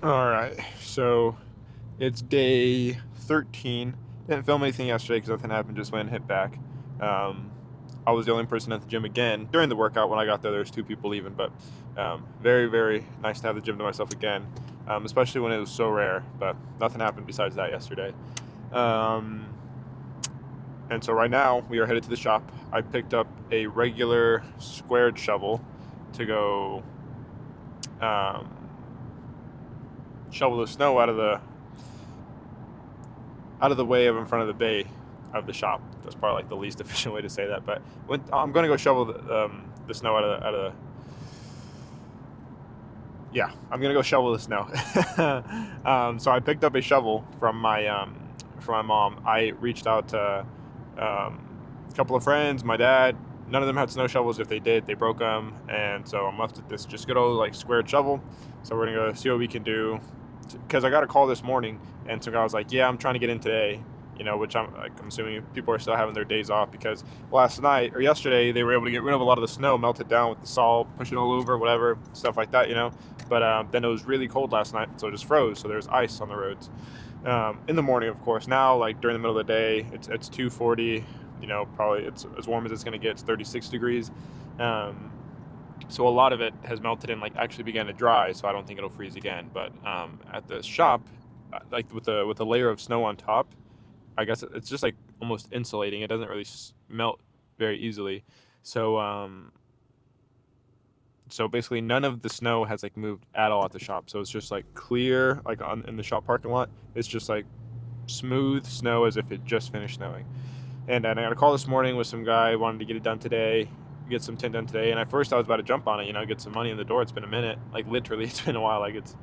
All right, so it's day 13. Didn't film anything yesterday because nothing happened. Just went and hit back. Um, I was the only person at the gym again during the workout. When I got there was two people leaving, but very, very nice to have the gym to myself again, especially when it was so rare. But nothing happened besides that yesterday. Um, and so right now we are headed to the shop. I picked up a regular squared shovel to go um, shovel the snow out of the way of in front of the bay of the shop. That's probably like the least efficient way to say that, but I'm going to go shovel the snow yeah, I'm going to go shovel the snow. So I picked up a shovel from my mom. I reached out to a couple of friends, my dad. None of them had snow shovels. If they did, they broke them, and so I'm left with this just good old like squared shovel. So we're gonna go see what we can do, because I got a call this morning, and some guy was like, "Yeah, I'm trying to get in today." Which I'm assuming people are still having their days off because last night or yesterday they were able to get rid of a lot of the snow, melt it down with the salt, push it all over, whatever stuff like that. But then it was really cold last night, so it just froze. So there's ice on the roads. In the morning, of course. Now, like during the middle of the day, it's 2:40. Probably it's as warm as it's going to get. It's 36 degrees. So a lot of it has melted and like actually began to dry. So I don't think it'll freeze again. But at the shop, like with the layer of snow on top, I guess it's just like almost insulating. It doesn't really melt very easily. So so basically none of the snow has like moved at all at the shop. So it's just like clear, like in the shop parking lot. It's just like smooth snow as if it just finished snowing. And I got a call this morning with some guy wanted to get it done today, get some tint done today. And at first I was about to jump on it, get some money in the door. It's been a minute, like literally it's been a while. Like it's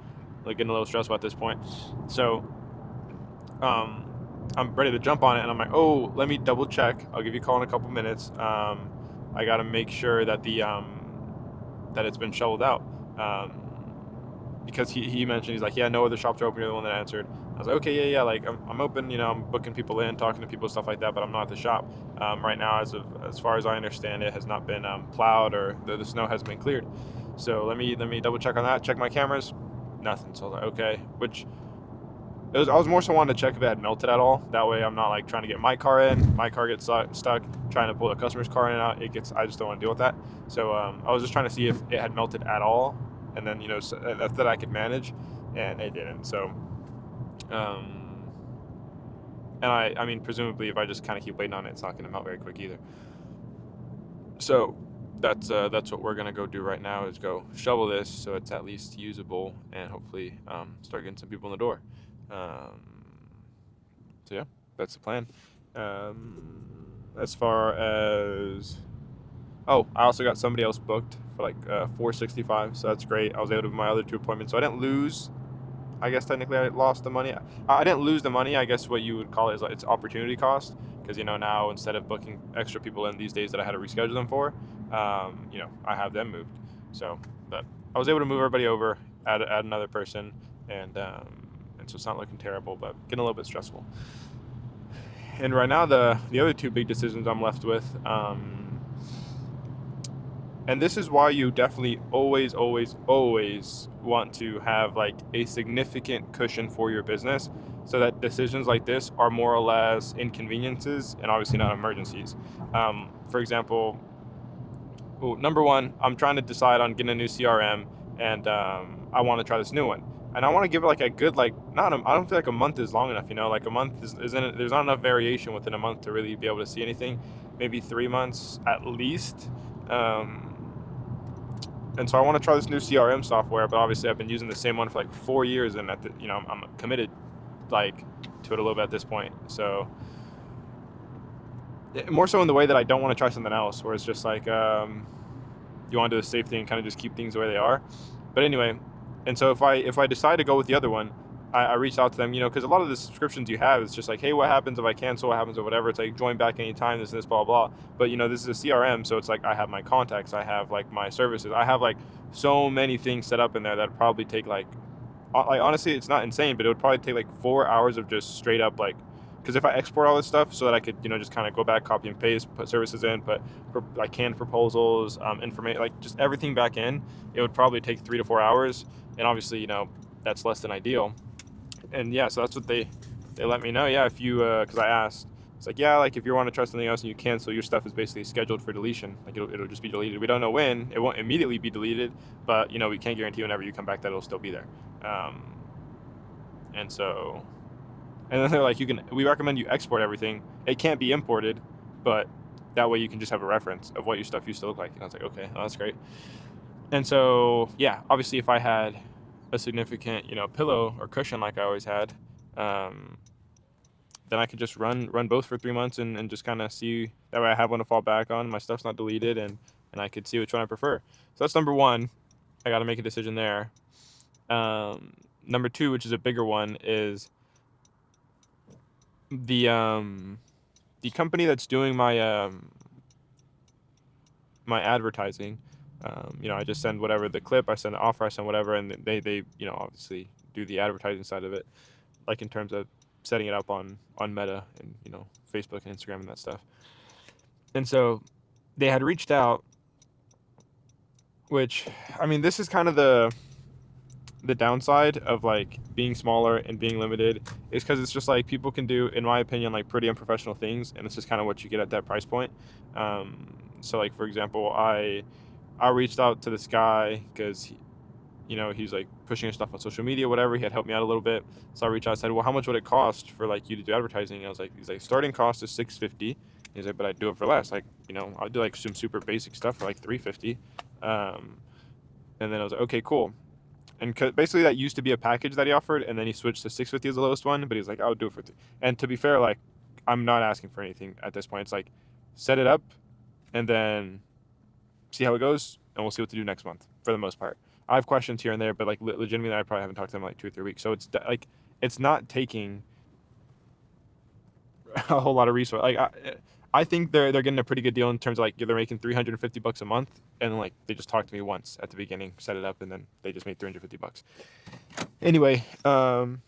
like getting a little stressful at this point. So I'm ready to jump on it, and I'm like, oh, let me double check. I'll give you a call in a couple minutes. I got to make sure that that it's been shoveled out. Because he mentioned, he's like, yeah, no other shops are open. You're the one that answered. I was like, okay, yeah, like I'm open. I'm booking people in, talking to people, stuff like that. But I'm not at the shop right now. As far as I understand, it has not been plowed, or the snow hasn't been cleared. So let me double check on that. Check my cameras, nothing. So I was like, okay, which. I was more so wanting to check if it had melted at all. That way I'm not like trying to get my car in. My car gets stuck. Trying to pull the customer's car in and out. I just don't want to deal with that. So I was just trying to see if it had melted at all. And then, so that I could manage. And it didn't. So, and I mean, presumably if I just kind of keep waiting on it, it's not going to melt very quick either. So that's what we're going to go do right now, is go shovel this so it's at least usable, and hopefully start getting some people in the door. So yeah, that's the plan. As far as I also got somebody else booked for like 465, so that's great. I was able to do my other two appointments, so I didn't lose. I guess technically I lost the money. I didn't lose the money. I guess what you would call it is like it's opportunity cost, because now instead of booking extra people in these days that I had to reschedule them for, I have them moved. So, but I was able to move everybody over, add another person, and so it's not looking terrible, but getting a little bit stressful. And right now, the other two big decisions I'm left with, and this is why you definitely always want to have like a significant cushion for your business, so that decisions like this are more or less inconveniences and obviously not emergencies. For example, number one, I'm trying to decide on getting a new CRM, and I want to try this new one. And I want to give it like a good, I don't feel like a month is long enough, like a month isn't, there's not enough variation within a month to really be able to see anything. Maybe 3 months at least. And so I want to try this new CRM software, but obviously I've been using the same one for like 4 years, and I'm committed to it a little bit at this point. So more so in the way that I don't want to try something else, where it's just like you want to do the safe thing and kind of just keep things the way they are. But anyway, and so if I decide to go with the other one, I reached out to them, because a lot of the subscriptions you have, it's just like, hey, what happens if I cancel? What happens or whatever? It's like, join back anytime, this and this, blah, blah, blah. But, this is a CRM, so it's like I have my contacts, I have like my services, I have like so many things set up in there that probably take like honestly, it's not insane, but it would probably take like 4 hours of just straight up because if I export all this stuff so that I could, just kind of go back, copy and paste, put services in, put like canned proposals, information, like just everything back in, it would probably take 3 to 4 hours. And obviously, that's less than ideal. And yeah, so that's what they let me know. Yeah, if you because I asked, it's like, yeah, like if you want to try something else and you cancel, your stuff is basically scheduled for deletion. Like it'll just be deleted. We don't know when. It won't immediately be deleted, but we can't guarantee whenever you come back that it'll still be there. Um, and so, and then they're like, we recommend you export everything. It can't be imported, but that way you can just have a reference of what your stuff used to look like. And I was like, okay, well, that's great. And so, yeah, obviously if I had a significant, pillow or cushion like I always had, then I could just run both for 3 months and just kind of see. That way I have one to fall back on. My stuff's not deleted, and I could see which one I prefer. So that's number one. I got to make a decision there. Number two, which is a bigger one, is the company that's doing my my advertising. I just send whatever the clip, I send an offer, I send whatever, and they obviously do the advertising side of it, like in terms of setting it up on Meta and Facebook and Instagram and that stuff. And so they had reached out, which I mean, this is kind of the downside of like being smaller and being limited, is because it's just like people can do, in my opinion, like pretty unprofessional things, and it's just kind of what you get at that price point. So like for example, I reached out to this guy because he's like pushing his stuff on social media, whatever. He had helped me out a little bit. So I reached out, I said, well, how much would it cost for like you to do advertising? And he's like, starting cost is $650. He's like, but I'd do it for less. Like, I'll do like some super basic stuff for like $350. And then I was like, okay, cool. And basically that used to be a package that he offered, and then he switched to $650 as the lowest one, but he's like, I'll do it for $3. And to be fair, like, I'm not asking for anything at this point. It's like, set it up and then see how it goes, and we'll see what to do next month for the most part. I have questions here and there, but like legitimately, I probably haven't talked to them in like 2 or 3 weeks. So it's like, it's not taking a whole lot of resource. Like I think they're getting a pretty good deal in terms of like they're making $350 a month, and like they just talked to me once at the beginning, set it up, and then they just made $350. Anyway, and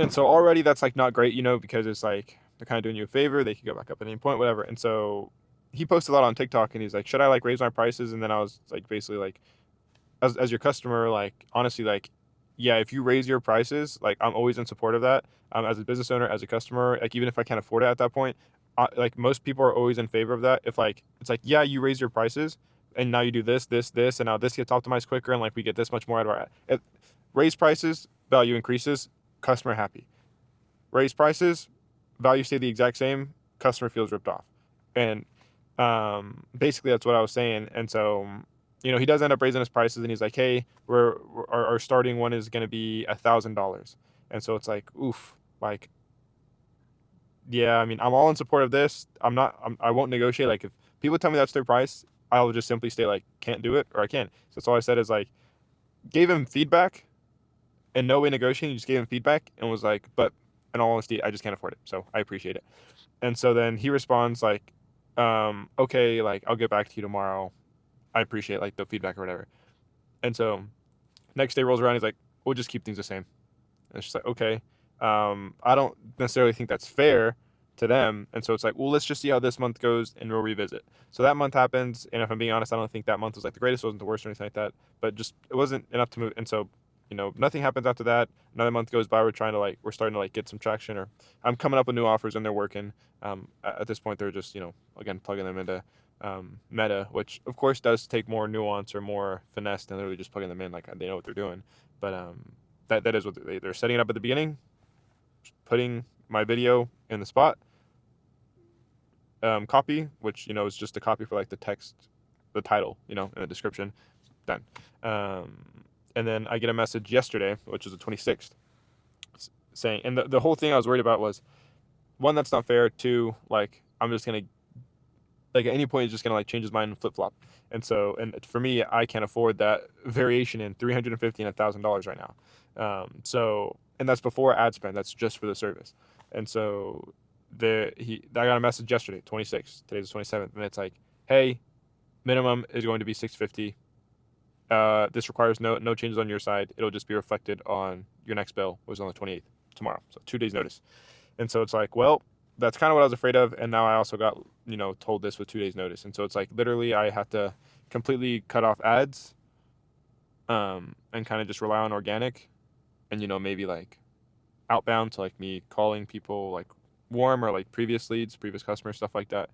so already that's like not great, because it's like they're kind of doing you a favor. They could go back up at any point, whatever. And so he posted a lot on TikTok, and he's like, should I like raise my prices? And then I was like, basically like, as your customer, like honestly, like, yeah, if you raise your prices, like I'm always in support of that. As a business owner, as a customer, like even if I can't afford it at that point, like most people are always in favor of that. If like it's like, yeah, you raise your prices, and now you do this, and now this gets optimized quicker, and like we get this much more out of our raise prices, value increases, customer happy. Raise prices, value stay the exact same, customer feels ripped off, and basically that's what I was saying. And so he does end up raising his prices, and he's like, hey, our starting one is going to be $1,000. And so it's like, oof, like, yeah, I mean, I'm all in support of this. I won't negotiate. Like if people tell me that's their price, I'll just simply say like, can't do it, or I can't. So that's all I said is like, gave him feedback and no way negotiating. Just gave him feedback and was like, but in all honesty, I just can't afford it. So I appreciate it. And so then he responds like, okay, like I'll get back to you tomorrow. I appreciate like the feedback or whatever. And so next day rolls around, he's like, we'll just keep things the same. And it's just like, okay. I don't necessarily think that's fair to them. And so it's like, well, let's just see how this month goes and we'll revisit. So that month happens. And if I'm being honest, I don't think that month was like the greatest, it wasn't the worst or anything like that, but just, it wasn't enough to move. And so, nothing happens after that. Another month goes by. We're starting to like get some traction, or I'm coming up with new offers and they're working. At this point, they're just, again, plugging them into Meta, which of course does take more nuance or more finesse than literally just plugging them in. Like they know what they're doing, but that is what they're setting it up at the beginning, putting my video in the spot, copy, which is just a copy for like the text, the title, in the description, done. And then I get a message yesterday, which is the 26th, saying, and the whole thing I was worried about was, one, that's not fair. Two, like I'm just gonna, like at any point he's just gonna like change his mind and flip flop. And so, and for me, I can't afford that variation in $350 and $1,000 right now. So, and that's before ad spend. That's just for the service. And so I got a message yesterday, 26th. Today's the 27th, and it's like, hey, minimum is going to be $650. This requires no changes on your side. It'll just be reflected on your next bill, which is on the 28th, tomorrow. So 2 days notice. And so it's like, well, that's kind of what I was afraid of. And now I also got, told this with 2 days notice. And so it's like, literally I have to completely cut off ads, and kind of just rely on organic and, maybe like outbound to like me calling people like warm or like previous leads, previous customers, stuff like that.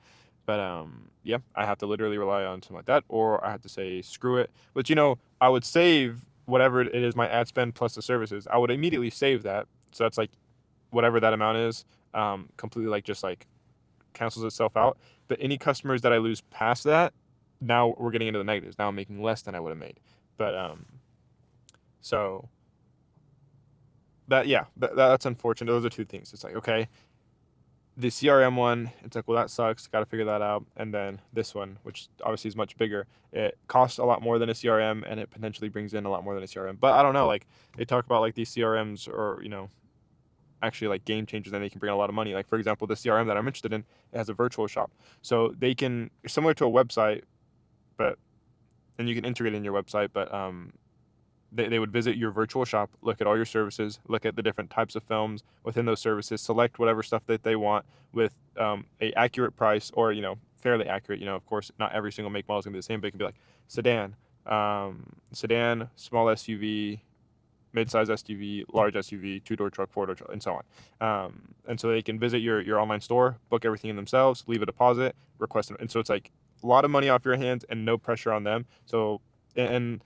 But yeah, I have to literally rely on something like that, or I have to say screw it. But I would save whatever it is my ad spend plus the services. I would immediately save that. So that's like whatever that amount is, completely like just like cancels itself out. But any customers that I lose past that, now we're getting into the negatives. Now I'm making less than I would have made. But so that's unfortunate. Those are two things. It's like, okay, the CRM one, it's like, well, that sucks. Got to figure that out. And then this one, which obviously is much bigger, it costs a lot more than a CRM, and it potentially brings in a lot more than a CRM. But I don't know. Like they talk about like these CRMs or actually like game changers, and they can bring a lot of money. Like for example, the CRM that I'm interested in, it has a virtual shop, so they can similar to a website, but and you can integrate it in your website, but they would visit your virtual shop, look at all your services, look at the different types of films within those services, select whatever stuff that they want with a accurate price, or fairly accurate. Of course, not every single make model is gonna be the same, but it can be like sedan, small SUV, mid-size SUV, large SUV, two-door truck, four-door truck, and so on. And so they can visit your online store, book everything in themselves, leave a deposit, request it. And so it's like a lot of money off your hands and no pressure on them. So, and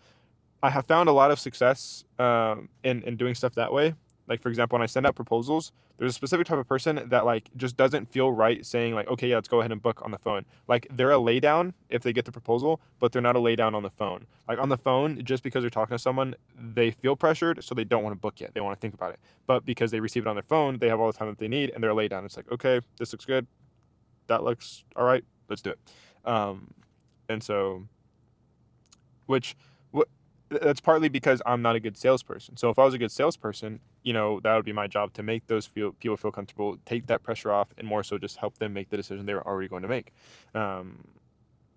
I have found a lot of success in doing stuff that way. Like for example, when I send out proposals, there's a specific type of person that like just doesn't feel right saying like, okay, yeah, let's go ahead and book on the phone. Like they're a laydown if they get the proposal, but they're not a laydown on the phone. Like on the phone, just because they're talking to someone, they feel pressured, so they don't want to book yet. They want to think about it. But because they receive it on their phone, they have all the time that they need, and they're a laydown. It's like, okay, this looks good, that looks all right, let's do it. And so, which that's partly because I'm not a good salesperson. So if I was a good salesperson, that would be my job, to make those people feel comfortable, take that pressure off, and more so just help them make the decision they were already going to make.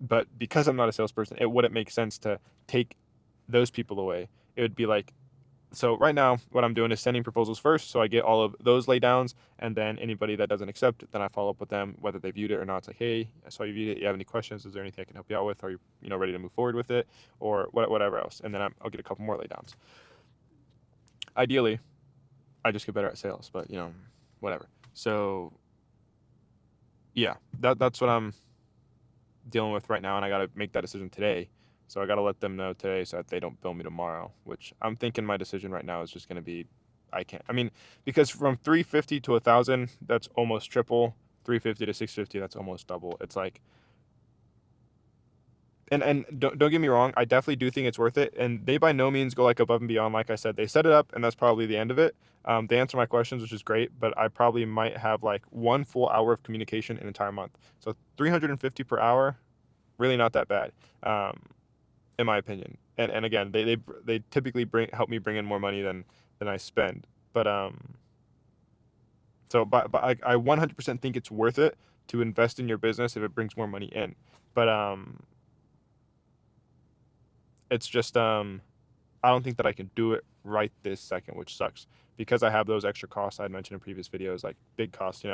But because I'm not a salesperson, it wouldn't make sense to take those people away. It would be like, so right now what I'm doing is sending proposals first, so I get all of those laydowns, and then anybody that doesn't accept, then I follow up with them whether they viewed it or not. It's like, hey, I saw you viewed it, you have any questions, is there anything I can help you out with, are you ready to move forward with it, or whatever else, and then I'll get a couple more laydowns. Ideally I just get better at sales, but whatever. So yeah, that's what I'm dealing with right now, and I got to make that decision today. So I got to let them know today so that they don't bill me tomorrow, which I'm thinking my decision right now is just going to be, because from 350 to 1,000, that's almost triple. 350 to 650, that's almost double. It's like, and don't get me wrong, I definitely do think it's worth it. And they by no means go like above and beyond. Like I said, they set it up, and that's probably the end of it. They answer my questions, which is great, but I probably might have like 1 full hour of communication an entire month. So 350 per hour, really not that bad. In my opinion. And again, they typically help me bring in more money than I spend. But I 100% think it's worth it to invest in your business if it brings more money in. But it's just I don't think that I can do it right this second, which sucks, because I have those extra costs I had mentioned in previous videos, like big costs,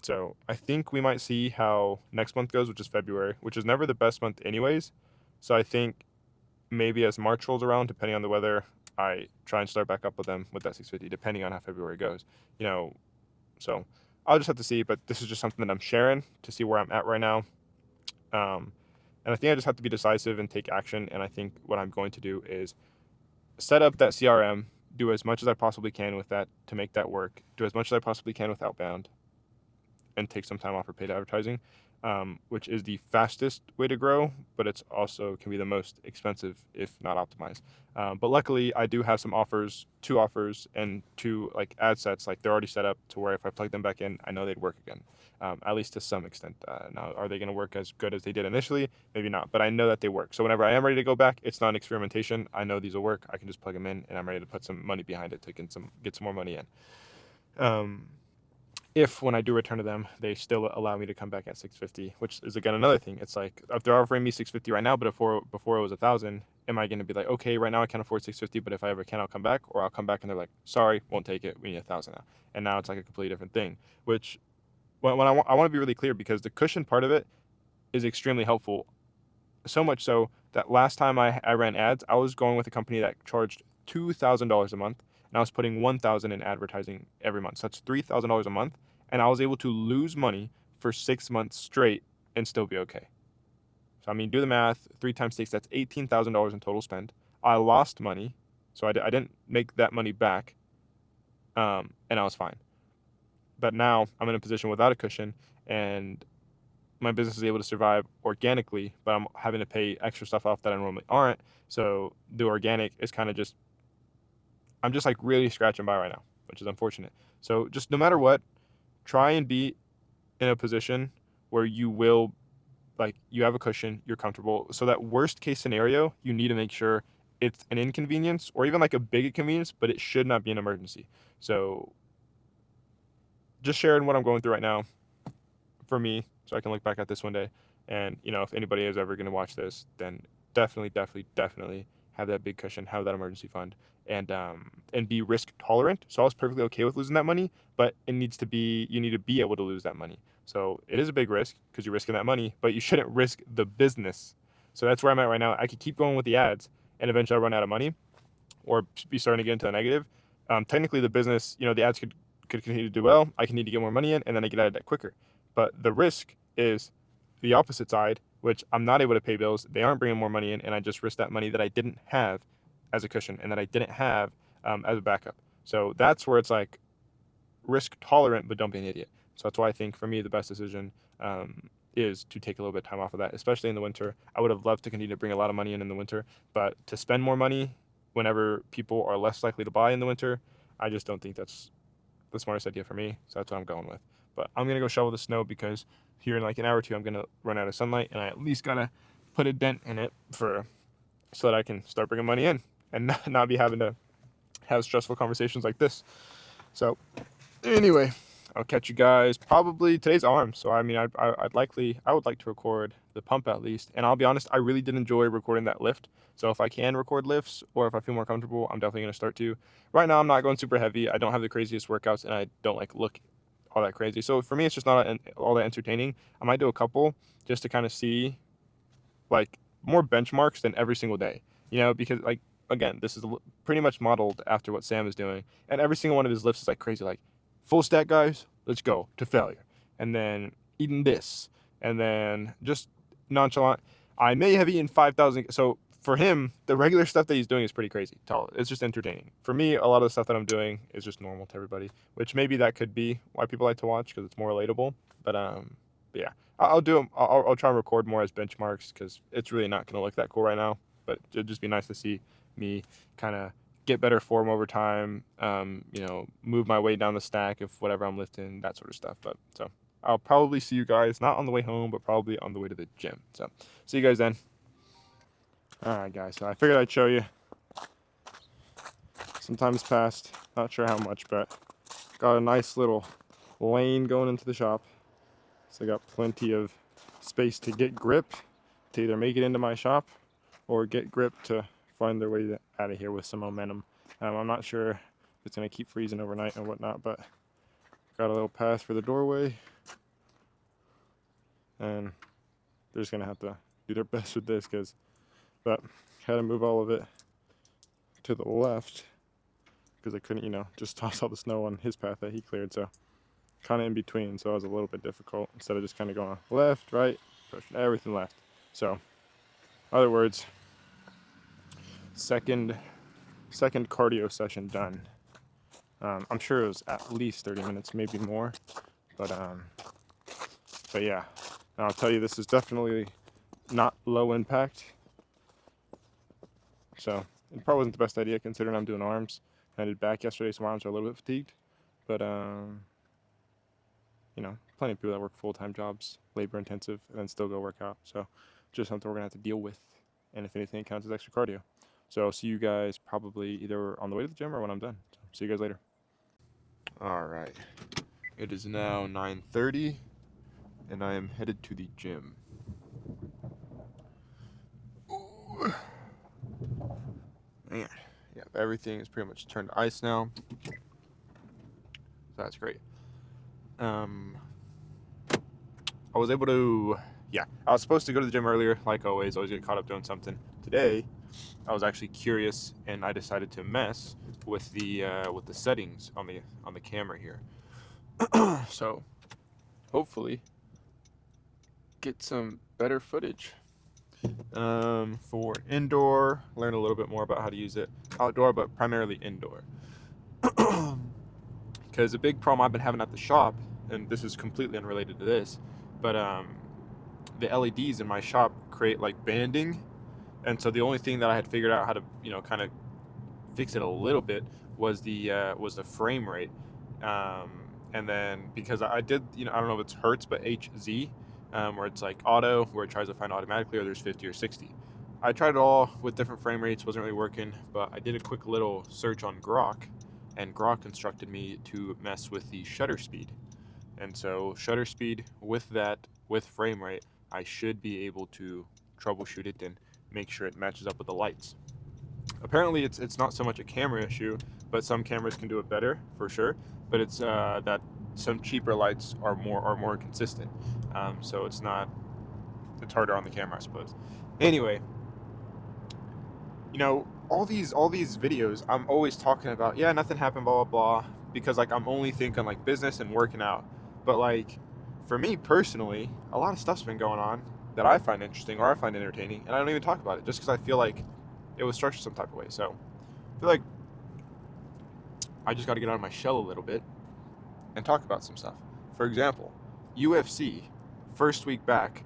So I think we might see how next month goes, which is February, which is never the best month anyways. So I think maybe as March rolls around, depending on the weather, I try and start back up with them with that 650, depending on how February goes. So I'll just have to see. But this is just something that I'm sharing to see where I'm at right now. And I think I just have to be decisive and take action. And I think what I'm going to do is set up that CRM, do as much as I possibly can with that to make that work, do as much as I possibly can with outbound, and take some time off for paid advertising, which is the fastest way to grow, but it's also can be the most expensive if not optimized. But luckily, I do have some offers, 2 offers, and 2 like ad sets. Like they're already set up to where if I plug them back in, I know they'd work again, at least to some extent. Now, are they going to work as good as they did initially? Maybe not, but I know that they work. So whenever I am ready to go back, it's not an experimentation. I know these will work. I can just plug them in, and I'm ready to put some money behind it to get some more money in. If when I do return to them, they still allow me to come back at 650, which is again another thing. It's like if they're offering me 650 right now, but before it was 1,000, am I going to be like, okay, right now I can't afford 650, but if I ever can, I'll come back, or I'll come back and they're like, sorry, won't take it. We need 1,000 now, and now it's like a completely different thing. Which when I want to be really clear, because the cushion part of it is extremely helpful. So much so that last time I ran ads, I was going with a company that charged $2,000 a month, and I was putting $1,000 in advertising every month. So that's $3,000 a month, and I was able to lose money for 6 months straight and still be okay. So I mean, do the math. 3 times 6, that's $18,000 in total spend. I lost money, so I didn't make that money back, and I was fine. But now I'm in a position without a cushion, and my business is able to survive organically, but I'm having to pay extra stuff off that I normally aren't. So the organic is kind of just, I'm just like really scratching by right now, which is unfortunate. So just no matter what, try and be in a position where you will, like, you have a cushion, you're comfortable. So that worst case scenario, you need to make sure it's an inconvenience or even like a big inconvenience, but it should not be an emergency. So just sharing what I'm going through right now for me, so I can look back at this one day. And, you know, if anybody is ever going to watch this, then definitely have that big cushion, have that emergency fund, and be risk tolerant. So I was perfectly okay with losing that money, but it needs to be, you need to be able to lose that money. So it is a big risk because you're risking that money, but you shouldn't risk the business. So that's where I'm at right now. I could keep going with the ads and eventually I'll run out of money or be starting to get into the negative. Technically the business, you know, the ads could continue to do well. I can need to get more money in and then I get out of debt quicker. But the risk is the opposite side, which I'm not able to pay bills. They aren't bringing more money in, and I just risked that money that I didn't have as a cushion and that I didn't have as a backup. So that's where it's like risk tolerant, but don't be an idiot. So that's why I think for me the best decision is to take a little bit of time off of that, especially in the winter. I would have loved to continue to bring a lot of money in the winter, but to spend more money whenever people are less likely to buy in the winter, I just don't think that's the smartest idea for me. So that's what I'm going with. But I'm going to go shovel the snow because here in like an hour or two, I'm going to run out of sunlight and I at least got to put a dent in it so that I can start bringing money in and not be having to have stressful conversations like this. So anyway, I'll catch you guys probably today's arms. So I mean, I would like to record the pump at least. And I'll be honest, I really did enjoy recording that lift. So if I can record lifts or if I feel more comfortable, I'm definitely going to start to. Right now, I'm not going super heavy. I don't have the craziest workouts and I don't like look all that crazy. So for me, it's just not all that entertaining. I might do a couple just to kind of see like more benchmarks than every single day, you know, because like, again, this is pretty much modeled after what Sam is doing. And every single one of his lifts is like crazy, like full stack guys, let's go to failure. And then eating this and then just nonchalant. I may have eaten 5,000. So for him, the regular stuff that he's doing is pretty crazy. It's just entertaining. For me, a lot of the stuff that I'm doing is just normal to everybody, which maybe that could be why people like to watch because it's more relatable. But yeah, I'll do them. I'll try and record more as benchmarks because it's really not going to look that cool right now. But it'd just be nice to see me kind of get better form over time. You know, move my weight down the stack of whatever I'm lifting, that sort of stuff. But so I'll probably see you guys not on the way home, but probably on the way to the gym. So see you guys then. All right, guys, so I figured I'd show you. Some time's passed, not sure how much, but got a nice little lane going into the shop. So I got plenty of space to get grip, to either make it into my shop or get grip to find their way out of here with some momentum. I'm not sure if it's going to keep freezing overnight and whatnot, but got a little path for the doorway. And they're just going to have to do their best with this but had to move all of it to the left because I couldn't, you know, just toss all the snow on his path that he cleared. So kind of in between. So it was a little bit difficult instead of just kind of going left, right, pushing everything left. So, in other words, second cardio session done. I'm sure it was at least 30 minutes, maybe more. But yeah, and I'll tell you, this is definitely not low impact. So it probably wasn't the best idea considering I'm doing arms. I did back yesterday, so my arms are a little bit fatigued. But you know, plenty of people that work full-time jobs, labor intensive, and then still go work out. So just something we're gonna have to deal with. And if anything, it counts as extra cardio. So I'll see you guys probably either on the way to the gym or when I'm done. So see you guys later. All right, it is now 9:30, and I am headed to the gym. Ooh. Man, yeah, everything is pretty much turned to ice now. So that's great. I was able to yeah, I was supposed to go to the gym earlier, like always get caught up doing something. Today, I was actually curious, and I decided to mess with the settings on the camera here. So hopefully get some better footage. For indoor, learn a little bit more about how to use it. Outdoor, but primarily indoor. Because a big problem I've been having at the shop, and this is completely unrelated to this, but the LEDs in my shop create like banding, and so the only thing that I had figured out how to kind of fix it a little bit was the frame rate. And then because I did, I don't know if it's Hertz, but HZ, where it's like auto, where it tries to find automatically, or there's 50 or 60. I tried it all with different frame rates, wasn't really working, but I did a quick little search on Grok, and Grok instructed me to mess with the shutter speed. And so shutter speed with frame rate, I should be able to troubleshoot it and make sure it matches up with the lights. Apparently it's not so much a camera issue, but some cameras can do it better for sure. But it's that some cheaper lights are more consistent. So it's harder on the camera, I suppose. Anyway, all these videos, I'm always talking about, yeah, nothing happened, blah blah blah, because like I'm only thinking like business and working out. But like for me personally, a lot of stuff's been going on that I find interesting or I find entertaining, and I don't even talk about it just because I feel like it was structured some type of way. So I feel like I just got to get out of my shell a little bit and talk about some stuff. For example, UFC, first week back,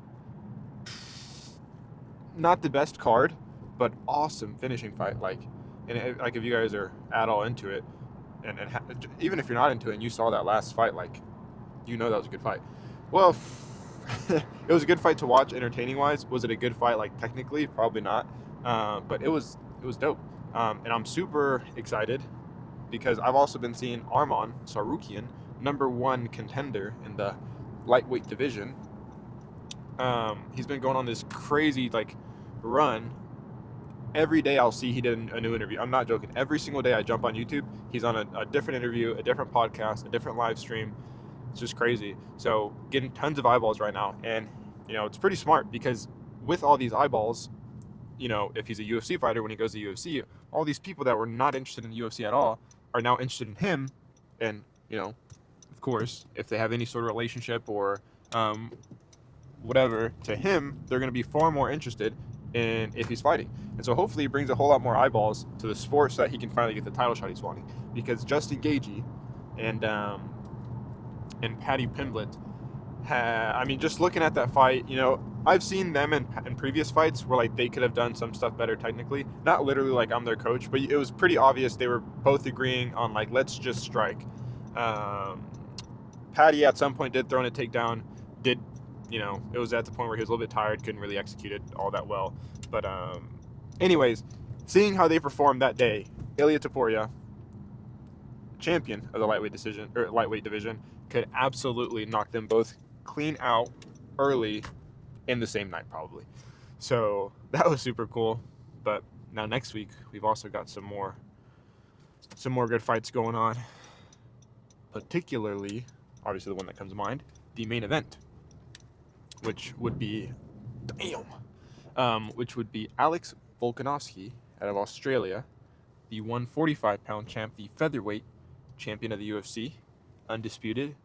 not the best card, but awesome finishing fight. Like if you guys are at all into it, and even if you're not into it and you saw that last fight, like that was a good fight. Well, it was a good fight to watch, entertaining wise. Was it a good fight like technically? Probably not. But it was dope, and I'm super excited because I've also been seeing Arman Tsarukyan, #1 contender in the lightweight division. He's been going on this crazy like run. Every day I'll see he did a new interview. I'm not joking. Every single day I jump on YouTube, he's on a different interview, a different podcast, a different live stream. It's just crazy. So getting tons of eyeballs right now, and it's pretty smart because with all these eyeballs, if he's a UFC fighter, when he goes to UFC, all these people that were not interested in UFC at all are now interested in him. And, of course, if they have any sort of relationship or whatever to him, they're going to be far more interested in if he's fighting. And so hopefully he brings a whole lot more eyeballs to the sport so that he can finally get the title shot he's wanting. Because Justin Gaethje and Paddy Pimblett, just looking at that fight, I've seen them in previous fights where like they could have done some stuff better technically. Not literally like I'm their coach, but it was pretty obvious they were both agreeing on like, let's just strike. Paddy at some point did throw in a takedown. It was at the point where he was a little bit tired, couldn't really execute it all that well. But anyways, seeing how they performed that day, Ilia Topuria, champion of the lightweight division, could absolutely knock them both clean out early in the same night probably. So that was super cool. But now next week we've also got some more good fights going on. Particularly, obviously the one that comes to mind, the main event, which would be Alex Volkanovski out of Australia, the 145-pound champ, the featherweight champion of the UFC, undisputed,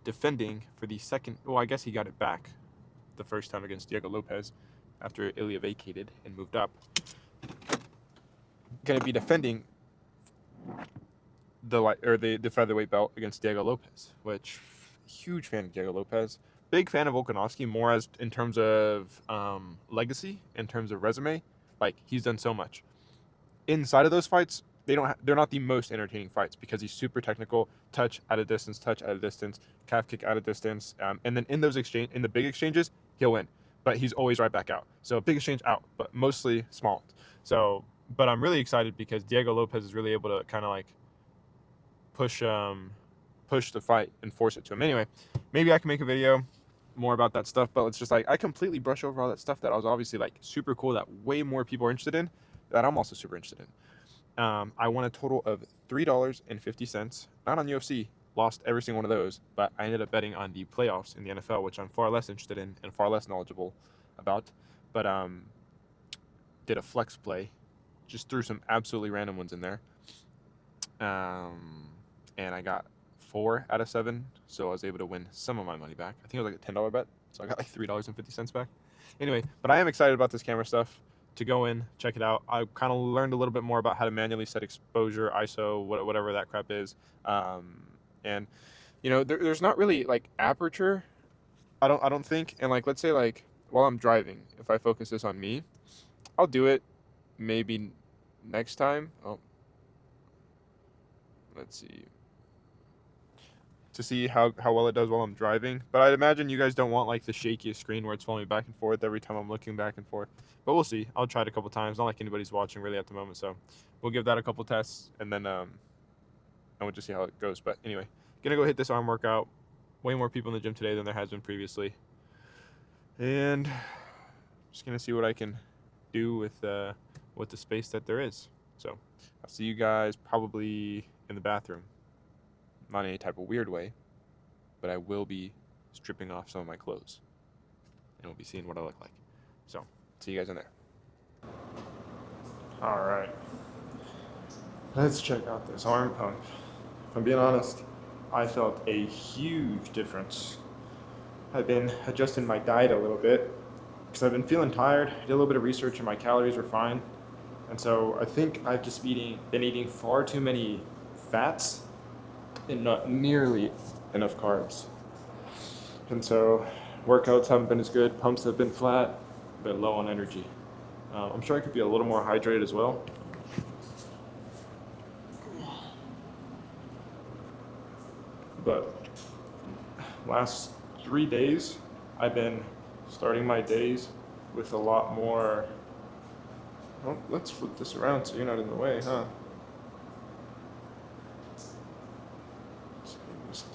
defending for the second. Well, I guess he got it back the first time against Diego Lopez after Ilia vacated and moved up. Going to be defending the featherweight belt against Diego Lopez, which huge fan of Diego Lopez. Big fan of Volkanovski, more as in terms of legacy, in terms of resume. Like he's done so much. Inside of those fights, they're not the most entertaining fights because he's super technical, touch at a distance, calf kick at a distance, and then in the big exchanges, he'll win, but he's always right back out. So big exchange out, but mostly small. So, but I'm really excited because Diego Lopez is really able to kind of like push the fight and force it to him. Anyway, maybe I can make a video more about that stuff, but it's just like I completely brush over all that stuff that I was obviously like super cool that way more people are interested in, that I'm also super interested in. I won a total of $3.50, not on UFC, lost every single one of those, but I ended up betting on the playoffs in the NFL, which I'm far less interested in and far less knowledgeable about. But did a flex play, just threw some absolutely random ones in there, and I got 4 out of 7, so I was able to win some of my money back. I think it was like a $10 bet, so I got like $3.50 back. Anyway, but I am excited about this camera stuff. To go in, check it out. I kind of learned a little bit more about how to manually set exposure, ISO, whatever that crap is. And you know, there's not really like aperture. I don't think. And like, let's say like while I'm driving, if I focus this on me, I'll do it maybe next time. Oh, let's see. To see how well it does while I'm driving. But I'd imagine you guys don't want like the shakiest screen where it's following me back and forth every time I'm looking back and forth. But we'll see. I'll try it a couple times. Not like anybody's watching really at the moment, so we'll give that a couple tests and then we'll just see how it goes. But anyway, gonna go hit this arm workout. Way more people in the gym today than there has been previously, and just gonna see what I can do with the space that there is. So I'll see you guys probably in the bathroom. Not in any type of weird way, but I will be stripping off some of my clothes, and we'll be seeing what I look like. So, see you guys in there. All right, let's check out this arm pump. If I'm being honest, I felt a huge difference. I've been adjusting my diet a little bit because I've been feeling tired. I did a little bit of research and my calories were fine, and so I think I've just been eating far too many fats and not nearly enough carbs. And so workouts haven't been as good, pumps have been flat, been low on energy. I'm sure I could be a little more hydrated as well. But last 3 days, I've been starting my days with a lot more. Oh, let's flip this around so you're not in the way, huh?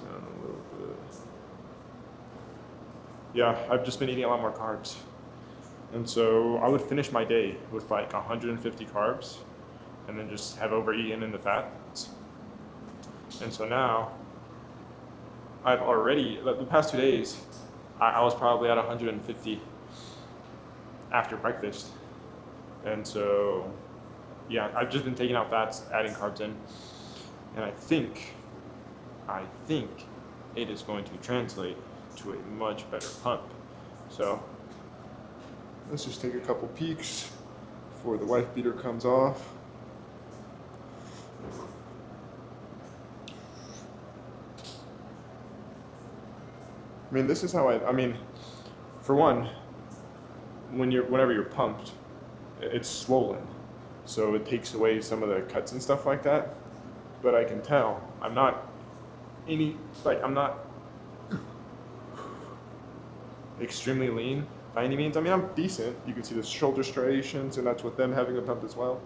Down a little bit. Yeah, I've just been eating a lot more carbs. And so I would finish my day with like 150 carbs and then just have overeaten in the fats. And so now I've already, the past 2 days, I was probably at 150 after breakfast. And so, yeah, I've just been taking out fats, adding carbs in. And I think it is going to translate to a much better pump. So let's just take a couple peeks before the wife beater comes off. I mean, this is how I mean, for one, whenever you're pumped, it's swollen. So it takes away some of the cuts and stuff like that. But I can tell I'm not extremely lean by any means. I mean, I'm decent. You can see the shoulder striations, and that's with them having a pump as well.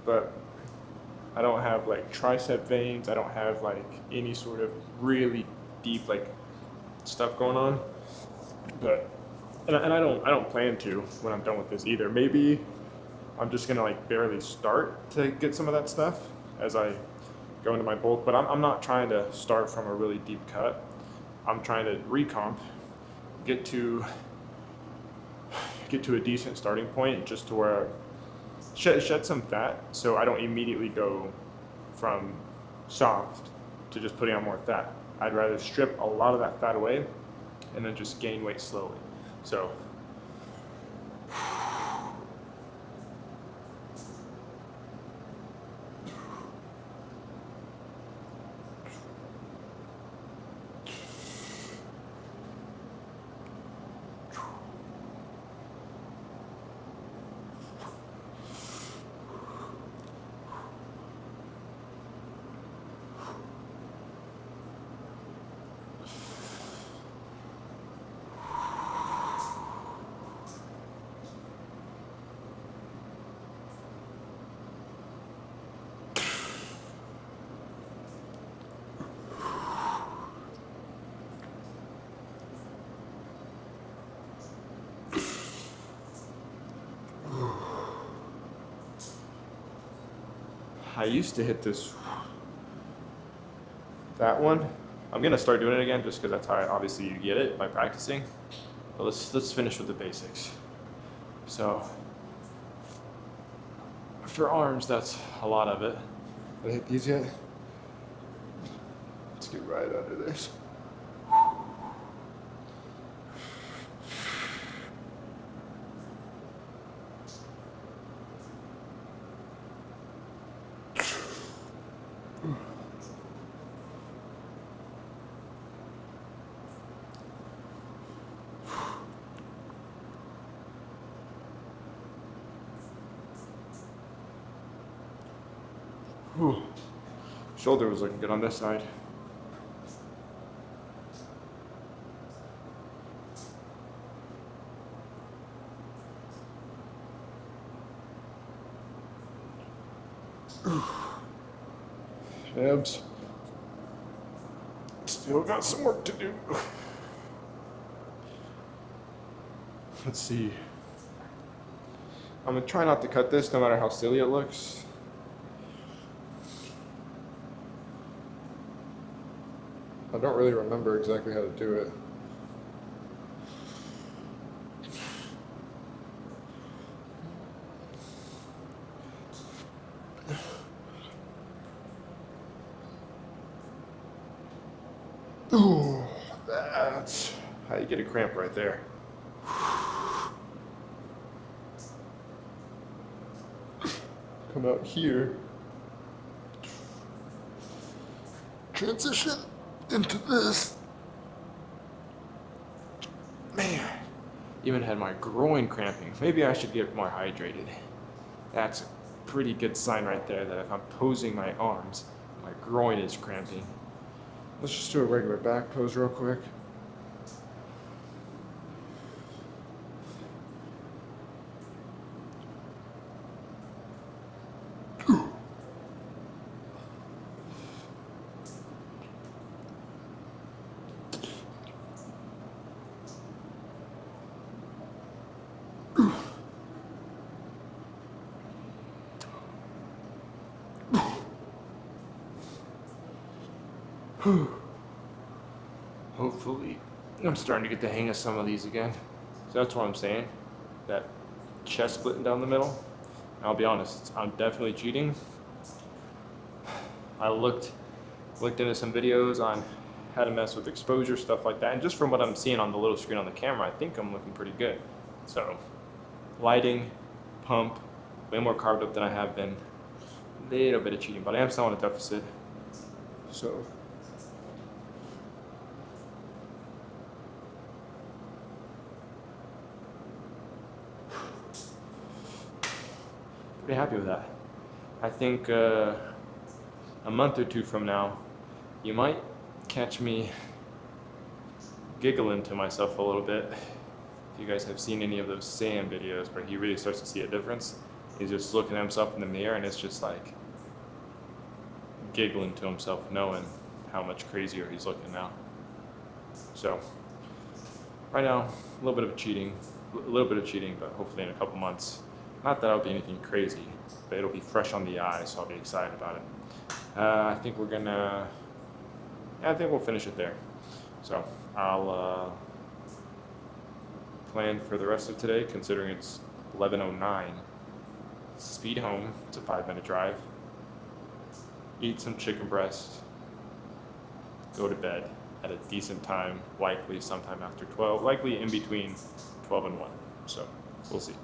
But I don't have like tricep veins. I don't have like any sort of really deep like stuff going on. But and I don't plan to when I'm done with this either. Maybe I'm just gonna like barely start to get some of that stuff as I go into my bulk, but I'm not trying to start from a really deep cut. I'm trying to recomp, get to a decent starting point, just to where shed some fat, so I don't immediately go from soft to just putting on more fat. I'd rather strip a lot of that fat away and then just gain weight slowly. So I used to hit that one I'm gonna start doing it again just because that's how obviously you get it by practicing. But let's finish with the basics. So for arms, that's a lot of it. Did I hit these yet? Let's get right under this. Whew. Shoulder was looking good on this side. Abs. Still got some work to do. Let's see. I'm gonna try not to cut this no matter how silly it looks. I don't really remember exactly how to do it. Ooh, that's how you get a cramp right there. Come out here. Transition into this. Man, even had my groin cramping. Maybe I should get more hydrated. That's a pretty good sign right there that if I'm posing my arms, my groin is cramping. Let's just do a regular back pose real quick. Hopefully, I'm starting to get the hang of some of these again. So that's what I'm saying. That chest splitting down the middle. I'll be honest, I'm definitely cheating. I looked into some videos on how to mess with exposure, stuff like that, and just from what I'm seeing on the little screen on the camera, I think I'm looking pretty good. So, lighting, pump, way more carved up than I have been. A little bit of cheating, but I am still on a deficit. So. Pretty happy with that. I think a month or two from now, you might catch me giggling to myself a little bit. If you guys have seen any of those Sam videos where he really starts to see a difference, he's just looking at himself in the mirror and it's just like giggling to himself, knowing how much crazier he's looking now. So right now, a little bit of cheating, but hopefully in a couple months. Not that it'll be anything crazy, but it'll be fresh on the eye, so I'll be excited about it. I think we'll finish it there. So I'll plan for the rest of today, considering it's 11:09. Speed home, it's a 5-minute drive. Eat some chicken breast. Go to bed at a decent time, likely sometime after 12, likely in between 12 and 1. So we'll see.